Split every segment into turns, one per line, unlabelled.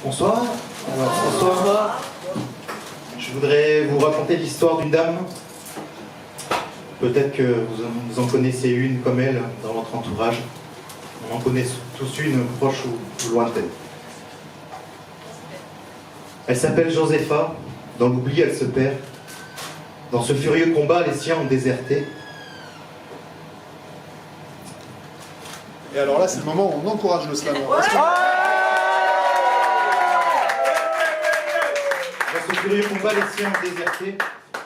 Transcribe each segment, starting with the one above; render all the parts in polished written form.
Bonsoir. Alors, bonsoir. Je voudrais vous raconter l'histoire d'une dame. Peut-être que vous en connaissez une comme elle dans votre entourage. On en connaît tous une, proche ou lointaine. Elle s'appelle Josepha. Dans l'oubli, elle se perd. Dans ce furieux combat, les siens ont déserté.
Et alors là, c'est le moment où on encourage le slammer.
Dans ce furieux combat, les siens ont déserté.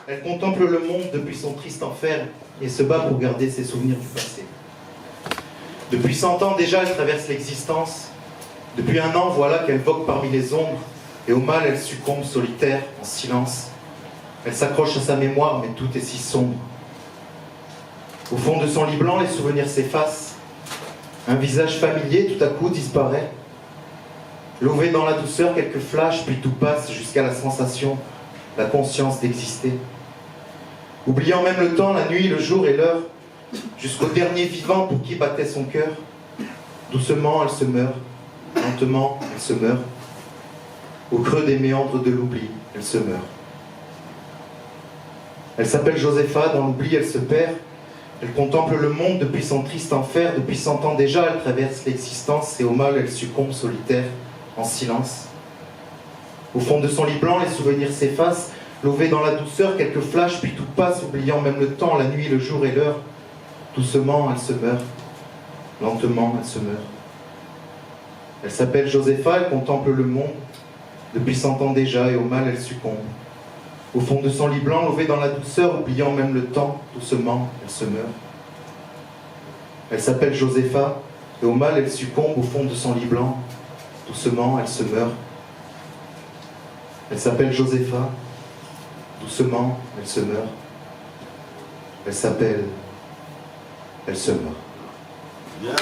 Elle contemple le monde depuis son triste enfer et se bat pour garder ses souvenirs du passé. Depuis 100 ans déjà, elle traverse l'existence. Depuis 1 an, voilà qu'elle vogue parmi les ombres et au mal, elle succombe solitaire, en silence. Elle s'accroche à sa mémoire, mais tout est si sombre. Au fond de son lit blanc, les souvenirs s'effacent. Un visage familier tout à coup disparaît. Lové dans la douceur, quelques flashs, puis tout passe jusqu'à la sensation, la conscience d'exister. Oubliant même le temps, la nuit, le jour et l'heure, jusqu'au dernier vivant pour qui battait son cœur. Doucement, elle se meurt. Lentement, elle se meurt. Au creux des méandres de l'oubli, elle se meurt. Elle s'appelle Josepha, dans l'oubli, elle se perd. Elle contemple le monde depuis son triste enfer. Depuis 100 ans déjà, elle traverse l'existence et au mal, elle succombe solitaire, en silence. Au fond de son lit blanc, les souvenirs s'effacent. Lové dans la douceur, quelques flashs, puis tout passe, oubliant même le temps, la nuit, le jour et l'heure. Doucement, elle se meurt. Lentement, elle se meurt. Elle s'appelle Josepha, elle contemple le monde. Depuis 100 ans déjà, et au mal, elle succombe. Au fond de son lit blanc, lové dans la douceur, oubliant même le temps, doucement, elle se meurt. Elle s'appelle Josepha, et au mal, elle succombe au fond de son lit blanc. Doucement, elle se meurt. Elle s'appelle Josepha. Doucement, elle se meurt. Elle s'appelle... Elle se meurt.
Bien.